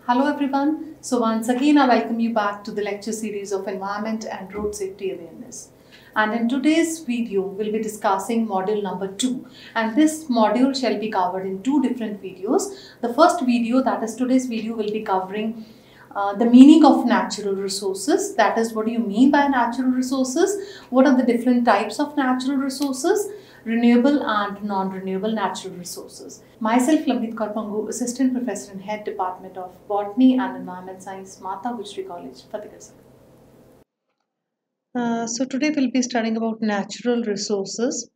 Hello everyone. So once again I welcome you back to the lecture series of Environment and Road Safety Awareness. And in today's video we'll be discussing module number 2, and this module shall be covered in two different videos. The first video, that is today's video, will be covering the meaning of natural resources. That is, what do you mean by natural resources? What are the different types of natural resources? Renewable and non-renewable natural resources. Myself, Lamrit Kaur Pangu, Assistant Professor and Head Department of Botany and Environment Science, Mata Guthrie College, Fatehgarh. So today we'll be studying about natural resources.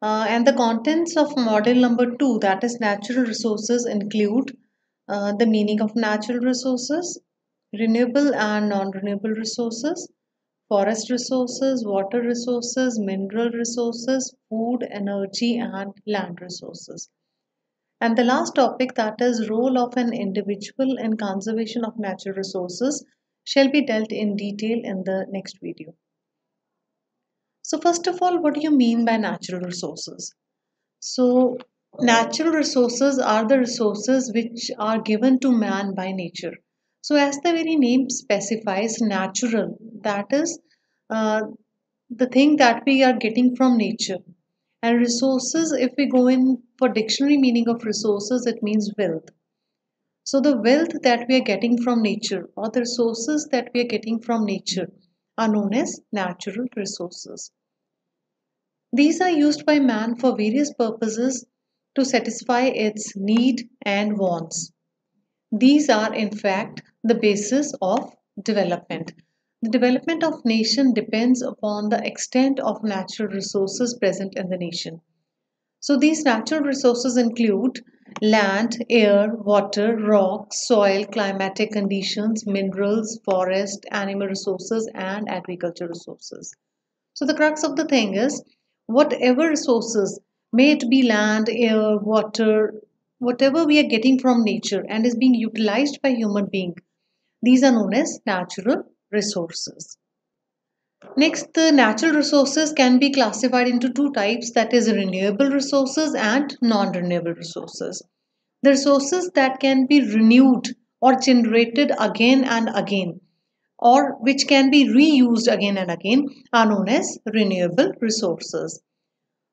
And the contents of module number 2, that is natural resources, include the meaning of natural resources, renewable and non-renewable resources, forest resources, water resources, mineral resources, food, energy, and land resources. And the last topic, that is role of an individual in conservation of natural resources, shall be dealt in detail in the next video. So first of all, what do you mean by natural resources? So natural resources are the resources which are given to man by nature. So as the very name specifies, natural, that is uh, the thing that we are getting from nature. And resources, if we go in for dictionary meaning of resources, it means wealth. So the wealth that we are getting from nature, or the resources that we are getting from nature, are known as natural resources. These are used by man for various purposes to satisfy its need and wants. These are in fact the basis of development. The development of nation depends upon the extent of natural resources present in the nation. So these natural resources include land, air, water, rock, soil, climatic conditions, minerals, forest, animal resources, and agricultural resources. So the crux of the thing is, whatever resources, may it be land, air, water, whatever we are getting from nature and is being utilized by human being, these are known as natural resources. Next, the natural resources can be classified into two types, that is renewable resources and non-renewable resources. The resources that can be renewed or generated again and again, or which can be reused again and again, are known as renewable resources.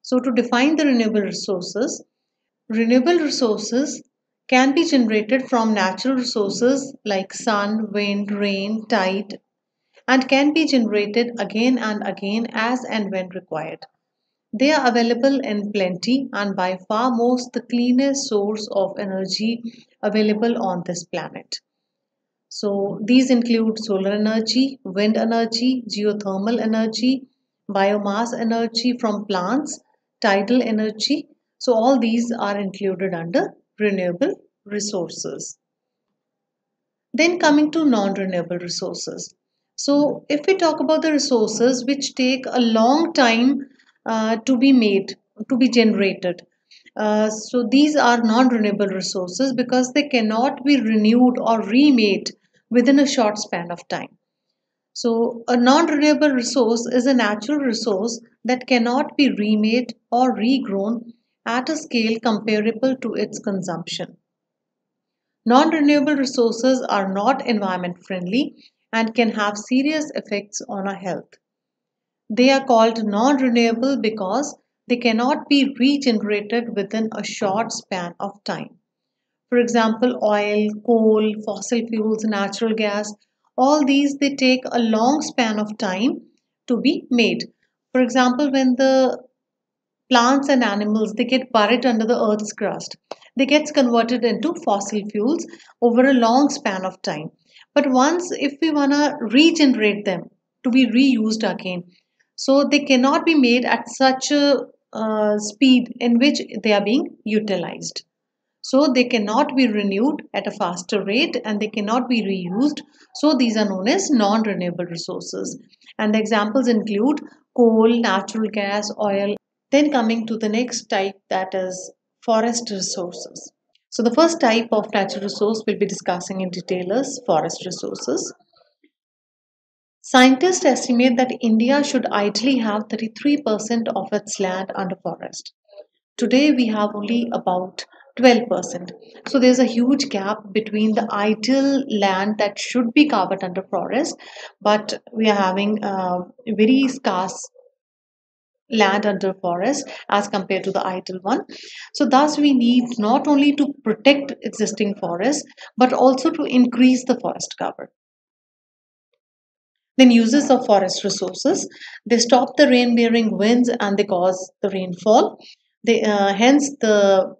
So to define the renewable resources can be generated from natural resources like sun, wind, rain, tide, and can be generated again and again as and when required. They are available in plenty and by far most the cleanest source of energy available on this planet. So these include solar energy, wind energy, geothermal energy, biomass energy from plants, tidal energy. So all these are included under renewable resources. Then coming to non-renewable resources. So if we talk about the resources which take a long time to be made, to be generated. So these are non-renewable resources because they cannot be renewed or remade within a short span of time. So a non-renewable resource is a natural resource that cannot be remade or regrown at a scale comparable to its consumption. Non-renewable resources are not environment friendly and can have serious effects on our health. They are called non-renewable because they cannot be regenerated within a short span of time. For example, oil, coal, fossil fuels, natural gas, all these they take a long span of time to be made. For example, when the plants and animals they get buried under the earth's crust, they gets converted into fossil fuels over a long span of time. But once if we want to regenerate them to be reused again, so they cannot be made at such a speed in which they are being utilized. So they cannot be renewed at a faster rate and they cannot be reused. So these are known as non-renewable resources. And the examples include coal, natural gas, oil. Then coming to the next type, that is forest resources. So the first type of natural resource we'll be discussing in detail is forest resources. Scientists estimate that India should ideally have 33% of its land under forest. Today we have only about 12%. So there's a huge gap between the ideal land that should be covered under forest, but we are having very scarce land under forest as compared to the ideal one. So thus we need not only to protect existing forests but also to increase the forest cover. Then uses of forest resources. They stop the rain-bearing winds and they cause the rainfall. Hence the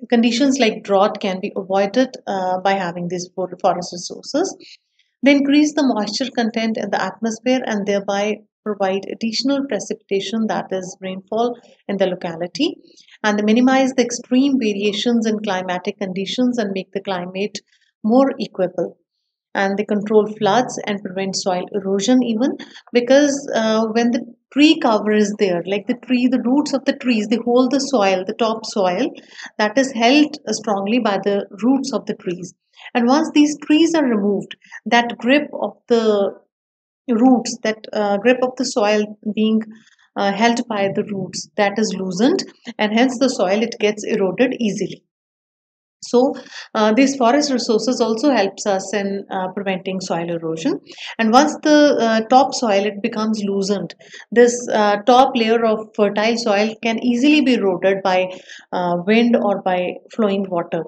conditions like drought can be avoided by having these forest resources. They increase the moisture content in the atmosphere and thereby provide additional precipitation, that is rainfall, in the locality. And they minimize the extreme variations in climatic conditions and make the climate more equable. And they control floods and prevent soil erosion even, because when the tree cover is there, like the roots of the trees, they hold the soil, the top soil, that is held strongly by the roots of the trees. And once these trees are removed, that grip of the roots, that grip of the soil being held by the roots, that is loosened, and hence the soil, it gets eroded easily. So these forest resources also helps us in preventing soil erosion. And once the topsoil, it becomes loosened, this top layer of fertile soil can easily be eroded by wind or by flowing water.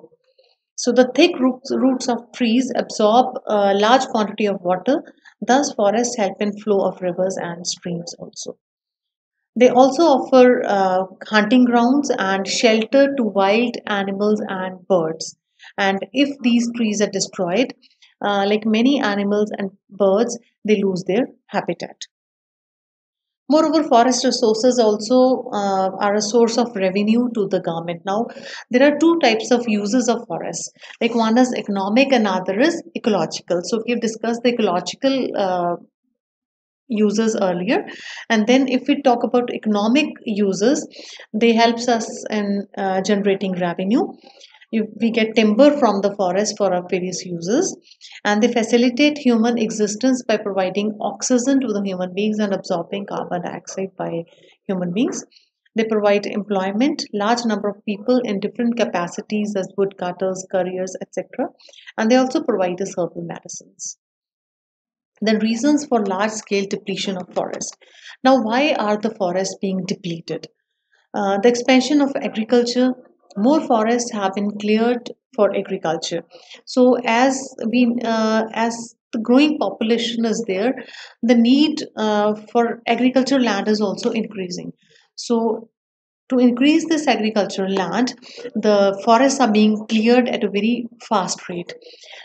So the thick roots of trees absorb a large quantity of water. Thus, forests help in flow of rivers and streams also. They also offer hunting grounds and shelter to wild animals and birds. And if these trees are destroyed, like many animals and birds, they lose their habitat. Moreover, forest resources also are a source of revenue to the government. Now, there are two types of uses of forests. Like one is economic and other is ecological. So we've discussed the ecological uses earlier, and then if we talk about economic uses, they helps us in generating revenue. We get timber from the forest for our various uses, and they facilitate human existence by providing oxygen to the human beings and absorbing carbon dioxide by human beings. They provide employment, large number of people in different capacities as woodcutters, couriers, etc. And they also provide us herbal medicines. Then reasons for large scale depletion of forest. Now, why are the forests being depleted? The expansion of agriculture, more forests have been cleared for agriculture. So as the growing population is there, the need for agricultural land is also increasing. So to increase this agricultural land, the forests are being cleared at a very fast rate.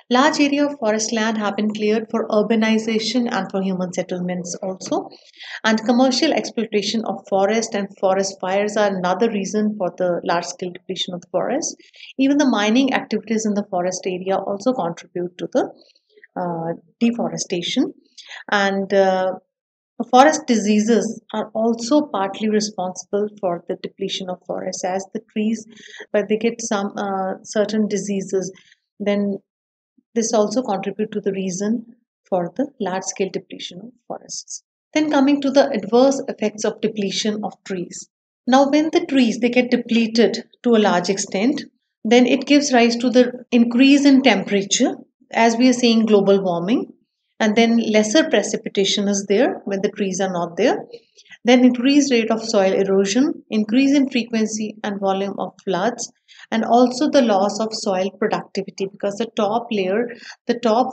Large area of forest land have been cleared for urbanization and for human settlements also. And commercial exploitation of forest and forest fires are another reason for the large scale depletion of the forest. Even the mining activities in the forest area also contribute to the deforestation. And forest diseases are also partly responsible for the depletion of forests, as the trees, but they get some certain diseases, then this also contribute to the reason for the large scale depletion of forests. Then coming to the adverse effects of depletion of trees. Now when the trees, they get depleted to a large extent, then it gives rise to the increase in temperature, as we are seeing global warming, and then lesser precipitation is there when the trees are not there. Then increased rate of soil erosion, increase in frequency and volume of floods, and also the loss of soil productivity, because the top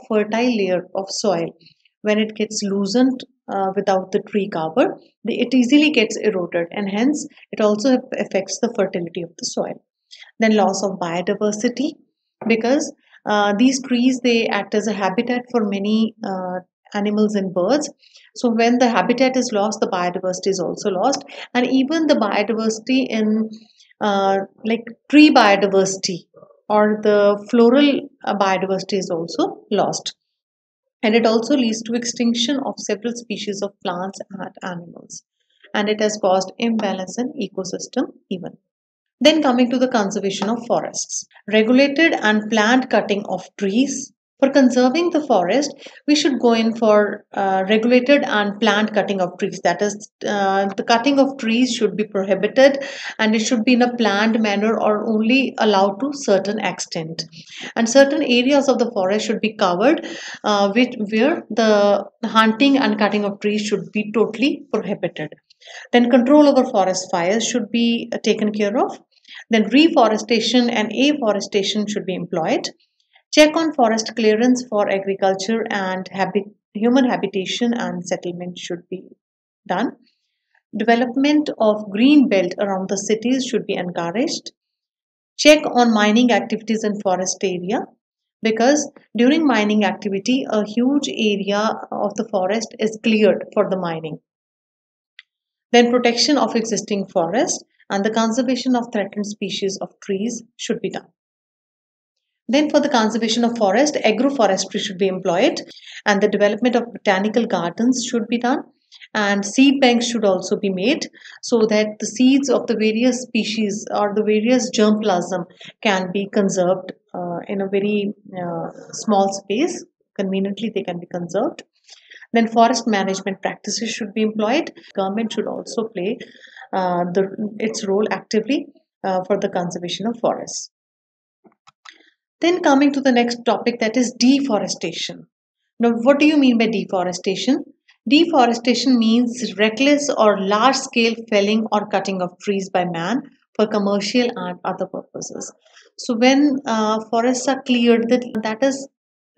fertile layer of soil, when it gets loosened without the tree cover, it easily gets eroded, and hence it also affects the fertility of the soil. Then loss of biodiversity, because these trees, they act as a habitat for many animals and birds. So when the habitat is lost, the biodiversity is also lost, and even the biodiversity in like tree biodiversity or the floral biodiversity is also lost. And it also leads to extinction of several species of plants and animals, and it has caused imbalance in ecosystem even. Then coming to the conservation of forests. Regulated and planned cutting of trees, For conserving the forest, we should go in for regulated and planned cutting of trees. That is, the cutting of trees should be prohibited and it should be in a planned manner or only allowed to certain extent. And certain areas of the forest should be covered where the hunting and cutting of trees should be totally prohibited. Then control over forest fires should be taken care of. Then reforestation and afforestation should be employed. Check on forest clearance for agriculture and human habitation and settlement should be done. Development of green belt around the cities should be encouraged. Check on mining activities in forest area because during mining activity a huge area of the forest is cleared for the mining. Then protection of existing forest and the conservation of threatened species of trees should be done. Then for the conservation of forest, agroforestry should be employed and the development of botanical gardens should be done and seed banks should also be made so that the seeds of the various species or the various germplasm can be conserved in a very small space. Conveniently, they can be conserved. Then forest management practices should be employed. Government should also play its role actively for the conservation of forests. Then coming to the next topic, that is deforestation. Now, what do you mean by deforestation? Deforestation means reckless or large scale felling or cutting of trees by man for commercial and other purposes. So, when forests are cleared, that is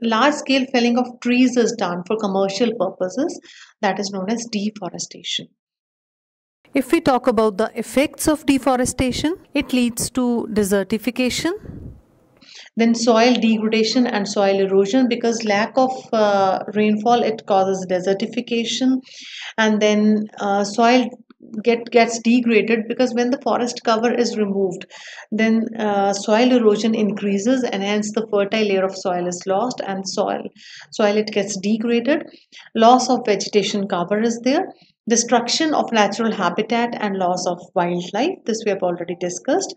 large scale felling of trees is done for commercial purposes, that is known as deforestation. If we talk about the effects of deforestation, it leads to desertification, then soil degradation and soil erosion because lack of rainfall it causes desertification, and then soil gets degraded because when the forest cover is removed then soil erosion increases and hence the fertile layer of soil is lost and soil it gets degraded. Loss of vegetation cover is there, destruction of natural habitat and loss of wildlife, this we have already discussed.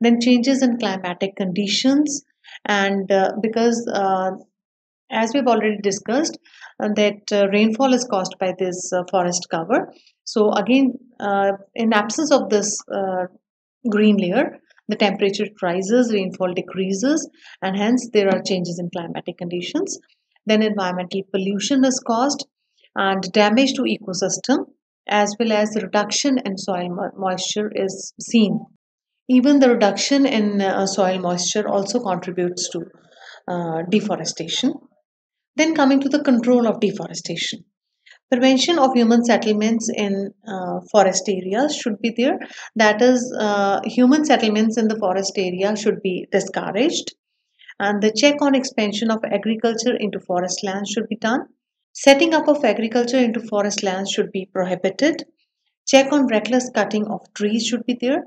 Then changes in climatic conditions and because as we've already discussed that rainfall is caused by this forest cover, so again in absence of this green layer the temperature rises, rainfall decreases and hence there are changes in climatic conditions. Then environmental pollution is caused and damage to ecosystem as well as reduction in soil moisture is seen. Even the reduction in soil moisture also contributes to deforestation. Then coming to the control of deforestation. Prevention of human settlements in forest areas should be there. That is, human settlements in the forest area should be discouraged. And the check on expansion of agriculture into forest lands should be done. Setting up of agriculture into forest lands should be prohibited. Check on reckless cutting of trees should be there.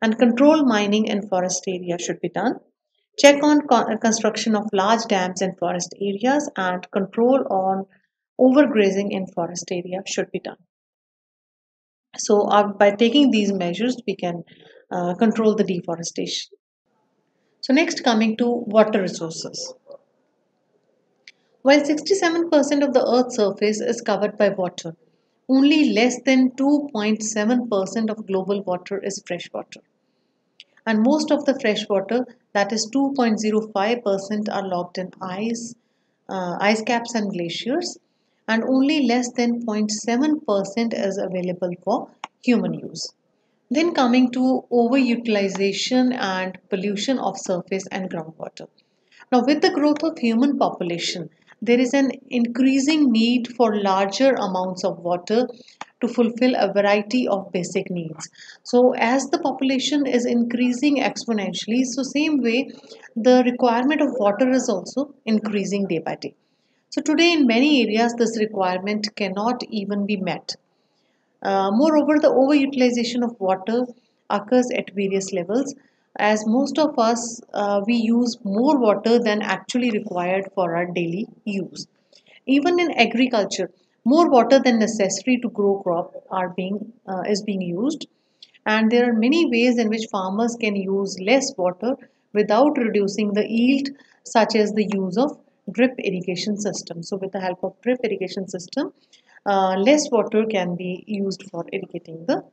And control mining in forest area should be done. Check on construction of large dams in forest areas and control on overgrazing in forest area should be done. So by taking these measures, we can control the deforestation. So next coming to water resources. While 67% of the earth's surface is covered by water, only less than 2.7% of global water is fresh water. And most of the fresh water, that is 2.05%, are locked in ice caps and glaciers, and only less than 0.7% is available for human use. Then coming to overutilization and pollution of surface and groundwater. Now, with the growth of human population, there is an increasing need for larger amounts of water to fulfill a variety of basic needs. So, as the population is increasing exponentially, so same way the requirement of water is also increasing day by day. So, today in many areas, this requirement cannot even be met. Moreover, the overutilization of water occurs at various levels as most of us we use more water than actually required for our daily use. Even in agriculture, more water than necessary to grow crop is being used, and there are many ways in which farmers can use less water without reducing the yield, such as the use of drip irrigation system. So with the help of drip irrigation system, less water can be used for irrigating the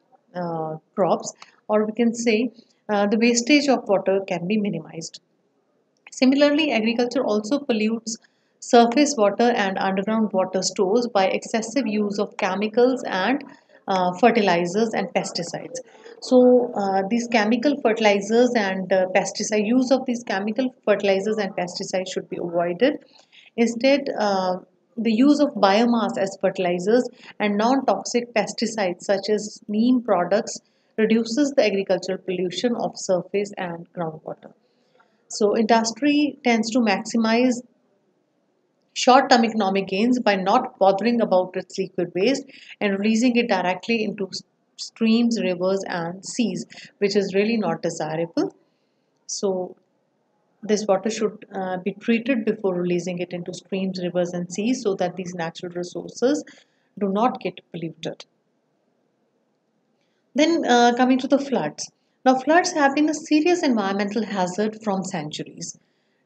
crops, or we can say the wastage of water can be minimized. Similarly, agriculture also pollutes surface water and underground water stores by excessive use of chemicals and fertilizers and pesticides. So, these chemical fertilizers and pesticide use of these chemical fertilizers and pesticides should be avoided. Instead, the use of biomass as fertilizers and non-toxic pesticides such as neem products reduces the agricultural pollution of surface and groundwater. So industry tends to maximize short-term economic gains by not bothering about its liquid waste and releasing it directly into streams, rivers, and seas, which is really not desirable. So this water should be treated before releasing it into streams, rivers, and seas so that these natural resources do not get polluted. Then coming to the floods. Now, floods have been a serious environmental hazard from centuries.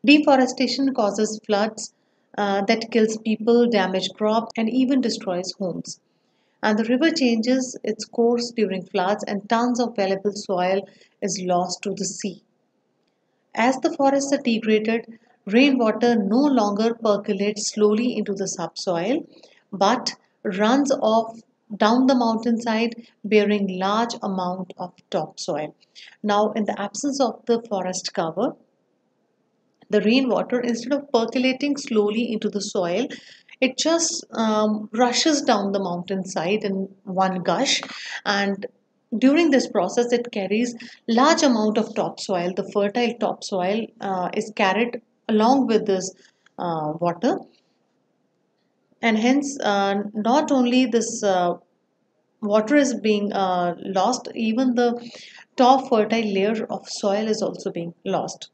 Deforestation causes floods that kills people, damage crops, and even destroys homes. And the river changes its course during floods, and tons of valuable soil is lost to the sea. As the forests are degraded, rainwater no longer percolates slowly into the subsoil but runs off down the mountainside bearing large amount of topsoil. Now, in the absence of the forest cover, the rainwater, instead of percolating slowly into the soil, it just rushes down the mountainside in one gush, and during this process it carries large amount of topsoil. The fertile topsoil is carried along with this water, and hence not only this water is being lost, even the top fertile layer of soil is also being lost.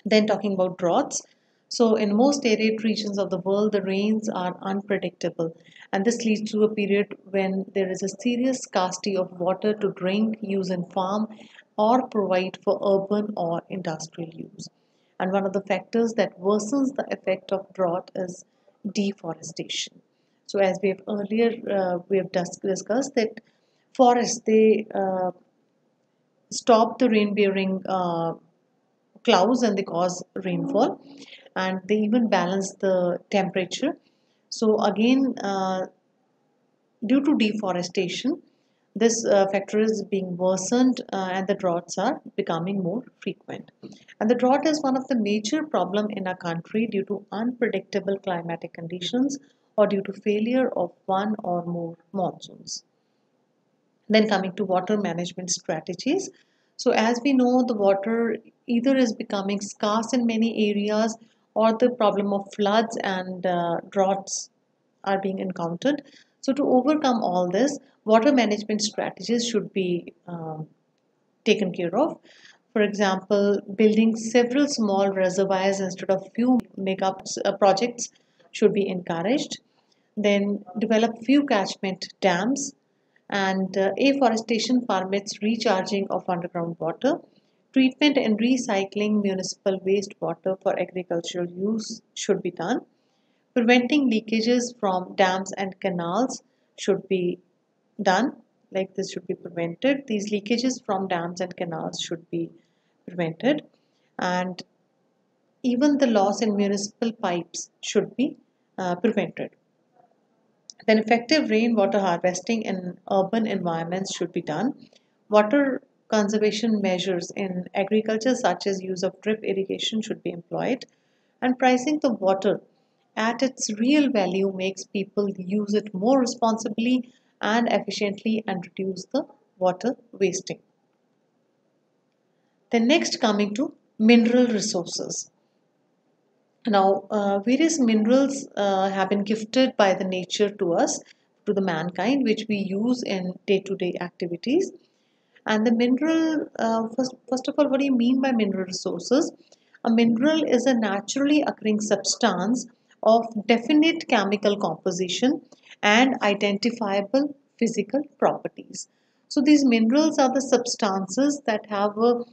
Then talking about droughts. So in most arid regions of the world, the rains are unpredictable, and this leads to a period when there is a serious scarcity of water to drink, use in farm, or provide for urban or industrial use. And one of the factors that worsens the effect of drought is deforestation. So as we have earlier we have discussed that forests, they stop the rain bearing clouds and they cause rainfall, and they even balance the temperature. So again, due to deforestation, this factor is being worsened, and the droughts are becoming more frequent. And the drought is one of the major problem in our country due to unpredictable climatic conditions or due to failure of one or more monsoons. Then coming to water management strategies. So as we know, the water either is becoming scarce in many areas or the problem of floods and droughts are being encountered. So to overcome all this, water management strategies should be taken care of. For example, building several small reservoirs instead of few mega projects should be encouraged. Then develop few catchment dams, and afforestation permits recharging of underground water. Treatment and recycling municipal wastewater for agricultural use should be done. Preventing leakages from dams and canals should be done. Like this should be prevented. These leakages from dams and canals should be prevented. And even the loss in municipal pipes should be prevented. Then effective rainwater harvesting in urban environments should be done. Water conservation measures in agriculture such as use of drip irrigation should be employed, and pricing the water at its real value makes people use it more responsibly and efficiently and reduce the water wasting. Then next coming to mineral resources. Now, various minerals have been gifted by the nature to us, to the mankind, which we use in day-to-day activities. And the mineral, first of all, what do you mean by mineral resources? A mineral is a naturally occurring substance of definite chemical composition and identifiable physical properties. So these minerals are the substances that have a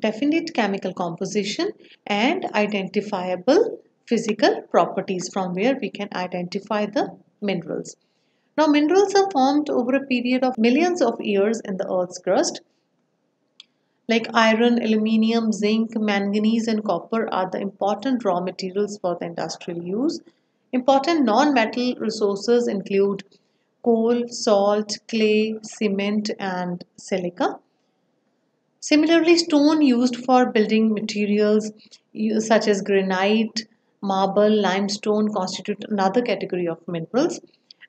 definite chemical composition and identifiable physical properties from where we can identify the minerals. Now, minerals are formed over a period of millions of years in the Earth's crust. Like iron, aluminium, zinc, manganese, and copper are the important raw materials for the industrial use. Important non metal resources include coal, salt, clay, cement, and silica. Similarly, stone used for building materials such as granite, marble, limestone constitute another category of minerals.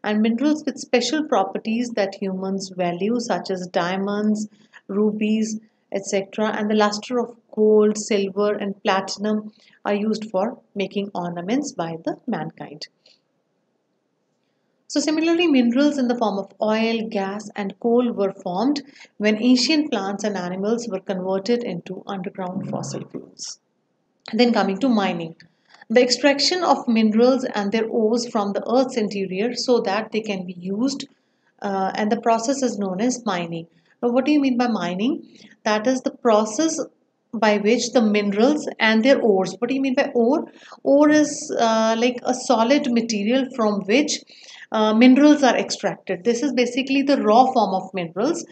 And minerals with special properties that humans value, such as diamonds, rubies, etc., and the luster of gold, silver, and platinum, are used for making ornaments by the mankind. So, similarly, minerals in the form of oil, gas, and coal were formed when ancient plants and animals were converted into underground fossil fuels. Then, coming to mining, the extraction of minerals and their ores from the earth's interior so that they can be used, and the process is known as mining. Now, what do you mean by mining? That is the process by which the minerals and their ores. What do you mean by ore? Ore is like a solid material from which minerals are extracted. This is basically the raw form of minerals,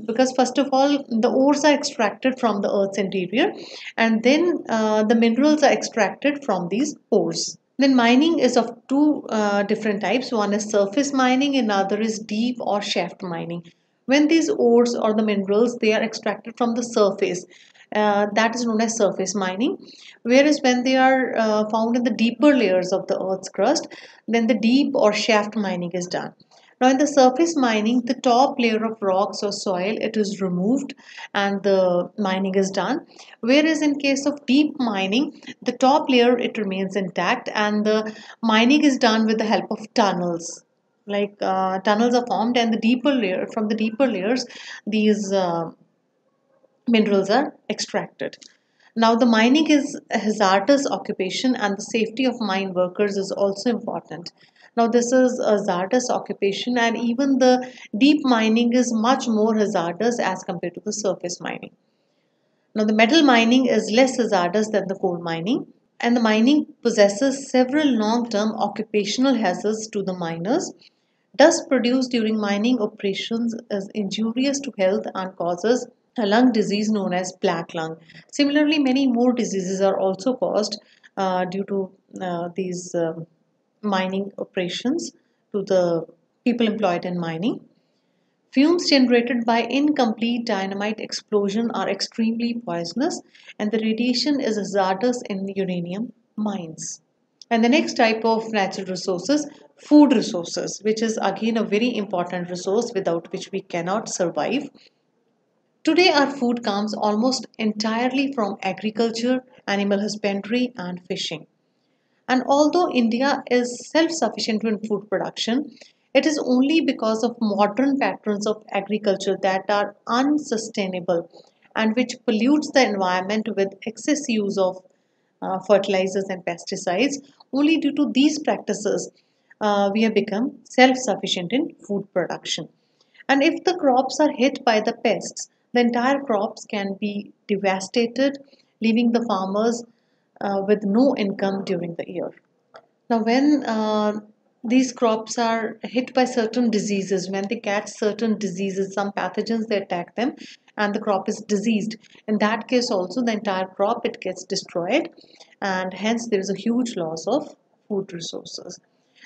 because first of all the ores are extracted from the earth's interior, and then the minerals are extracted from these ores. Then mining is of two different types. One is surface mining, and another is deep or shaft mining. When these ores or the minerals they are extracted from the surface, that is known as surface mining. Whereas when they are found in the deeper layers of the earth's crust, then the deep or shaft mining is done. Now, in the surface mining, the top layer of rocks or soil it is removed and the mining is done. Whereas in case of deep mining, the top layer it remains intact and the mining is done with the help of tunnels. Like tunnels are formed, and the deeper layer from the deeper layers, these minerals are extracted. Now, the mining is a hazardous occupation, and the safety of mine workers is also important. Now, this is a hazardous occupation, and even the deep mining is much more hazardous as compared to the surface mining. Now, the metal mining is less hazardous than the coal mining, and the mining possesses several long term occupational hazards to the miners. Dust produced during mining operations is injurious to health and causes a lung disease known as black lung. Similarly, many more diseases are also caused due to these mining operations to the people employed in mining. Fumes generated by incomplete dynamite explosion are extremely poisonous, and the radiation is hazardous in uranium mines. And the next type of natural resources, food resources, which is again a very important resource without which we cannot survive. Today, our food comes almost entirely from agriculture, animal husbandry, and fishing. And although India is self sufficient in food production, it is only because of modern patterns of agriculture that are unsustainable and which pollutes the environment with excess use of fertilizers and pesticides. Only due to these practices, we have become self sufficient in food production. And if the crops are hit by the pests, the entire crops can be devastated, leaving the farmers with no income during the year. Now, when these crops are hit by certain diseases, when they catch certain diseases, some pathogens they attack them, and the crop is diseased. In that case, also the entire crop it gets destroyed, and hence there is a huge loss of food resources.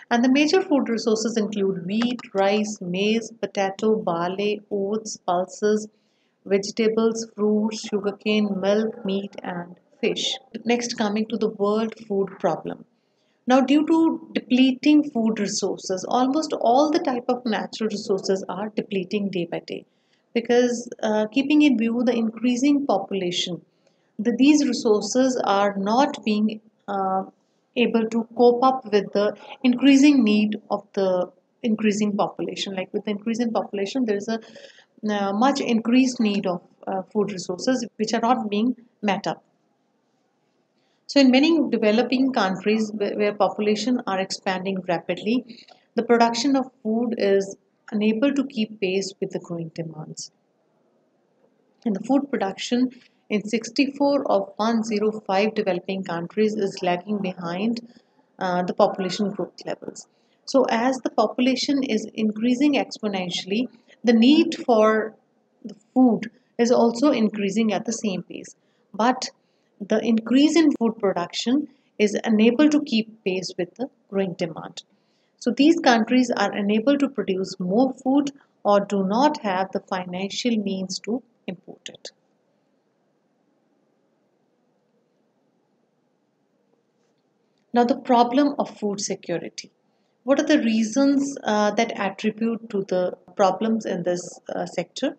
And the major food resources include wheat, rice, maize, potato, barley, oats, pulses, vegetables, fruits, sugarcane, milk, meat, and fish. Next, coming to the world food problem. Now, due to depleting food resources, almost all the type of natural resources are depleting day by day. Because keeping in view the increasing population, these resources are not being able to cope up with the increasing need of the increasing population. Like with the increasing population, there is a much increased need of food resources which are not being met up. So, in many developing countries where population are expanding rapidly, the production of food is unable to keep pace with the growing demands. And the food production in 64 of 105 developing countries is lagging behind the population growth levels. So, as the population is increasing exponentially, the need for the food is also increasing at the same pace. But the increase in food production is unable to keep pace with the growing demand. So these countries are unable to produce more food or do not have the financial means to import it. Now, the problem of food security. What are the reasons that attribute to the problems in this sector?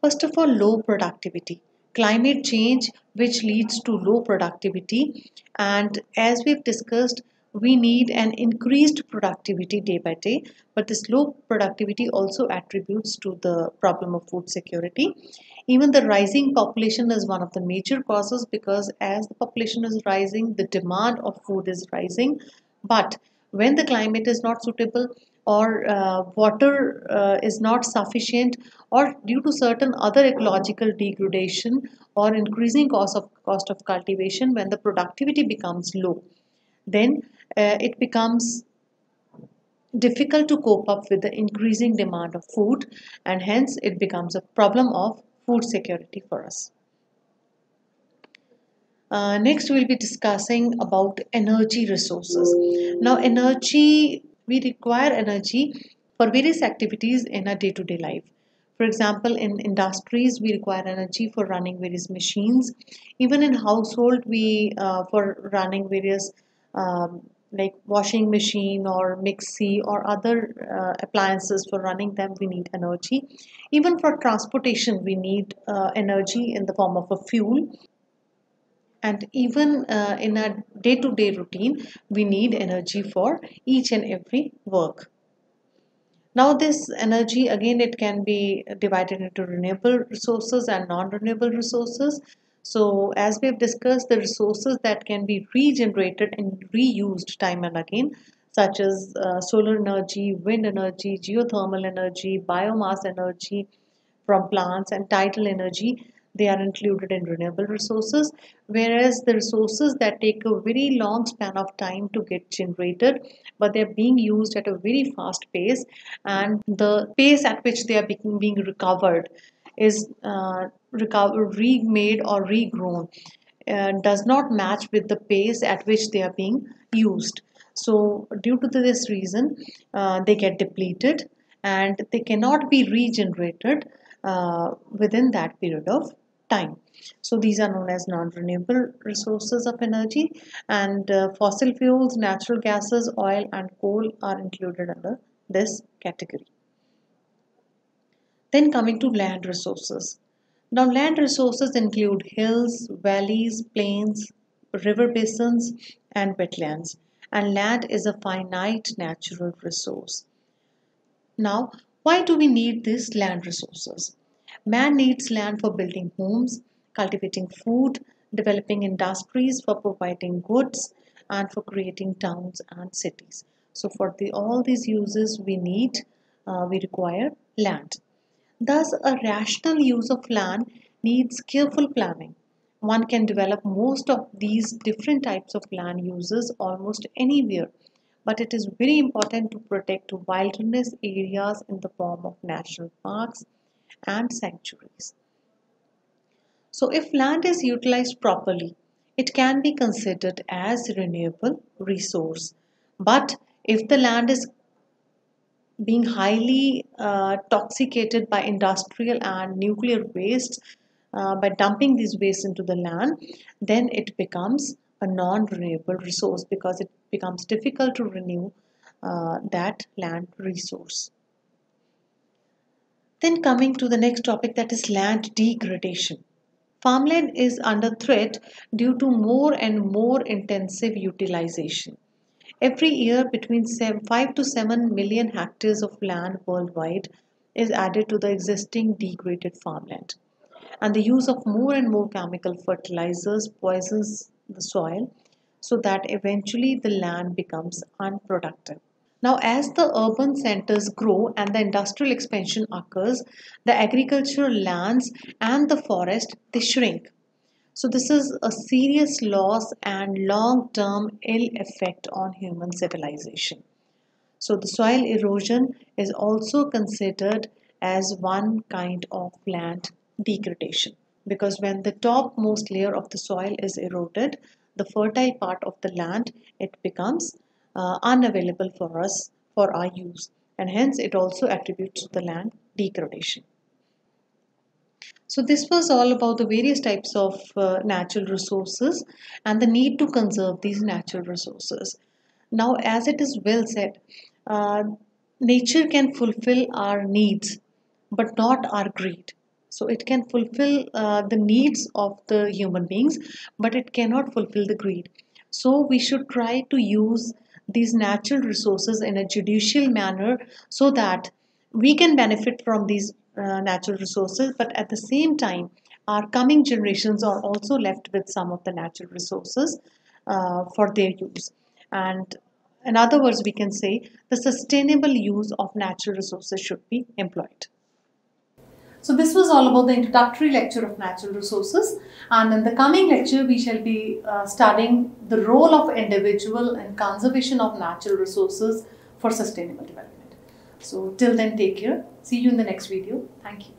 First of all, low productivity. Climate change, which leads to low productivity. And as we've discussed, we need an increased productivity day by day. But this low productivity also attributes to the problem of food security. Even the rising population is one of the major causes because as the population is rising, the demand of food is rising. But when the climate is not suitable, or water is not sufficient, or due to certain other ecological degradation or increasing cost of cultivation, when the productivity becomes low, then it becomes difficult to cope up with the increasing demand of food, and hence it becomes a problem of food security for us. Next, we'll be discussing about energy resources. Now, we require energy for various activities in our day-to-day life. For example, in industries, we require energy for running various machines. Even in household, we for running various like washing machine or mixie or other appliances, for running them, we need energy. Even for transportation, we need energy in the form of a fuel, and even in our day-to-day routine we need energy for each and every work. Now this energy, again, it can be divided into renewable resources and non-renewable resources. So as we have discussed, the resources that can be regenerated and reused time and again, such as solar energy, wind energy, geothermal energy, biomass energy from plants, and tidal energy, they are included in renewable resources. Whereas the resources that take a very long span of time to get generated, but they're being used at a very fast pace, and the pace at which they are being recovered is remade or regrown, does not match with the pace at which they are being used. So due to this reason, they get depleted and they cannot be regenerated within that period of time. So these are known as non-renewable resources of energy, and fossil fuels, natural gases, oil and coal are included under this category. Then coming to land resources. Now land resources include hills, valleys, plains, river basins and wetlands, and land is a finite natural resource. Now, why do we need these land resources? Man needs land for building homes, cultivating food, developing industries, for providing goods, and for creating towns and cities. So, for all these uses, we require land. Thus, a rational use of land needs careful planning. One can develop most of these different types of land uses almost anywhere, but it is very important to protect wilderness areas in the form of national parks and sanctuaries. So, if land is utilized properly, it can be considered as renewable resource. But if the land is being highly toxicated by industrial and nuclear wastes, by dumping these wastes into the land, then it becomes a non-renewable resource because it becomes difficult to renew that land resource. Then coming to the next topic, that is land degradation. Farmland is under threat due to more and more intensive utilization. Every year, between 5 to 7 million hectares of land worldwide is added to the existing degraded farmland. And the use of more and more chemical fertilizers poisons the soil so that eventually the land becomes unproductive. Now, as the urban centers grow and the industrial expansion occurs, the agricultural lands and the forest they shrink. So this is a serious loss and long-term ill effect on human civilization. So the soil erosion is also considered as one kind of land degradation, because when the topmost layer of the soil is eroded, the fertile part of the land, it becomes unavailable for us for our use, and hence it also attributes to the land degradation. So this was all about the various types of natural resources and the need to conserve these natural resources. Now, as it is well said, uh, nature can fulfill our needs, but not our greed. So it can fulfill the needs of the human beings, but it cannot fulfill the greed. So we should try to use these natural resources in a judicial manner so that we can benefit from these natural resources, but at the same time, our coming generations are also left with some of the natural resources for their use. And in other words, we can say the sustainable use of natural resources should be employed. So this was all about the introductory lecture of natural resources, and in the coming lecture we shall be studying the role of individual in conservation of natural resources for sustainable development. So till then, take care. See you in the next video. Thank you.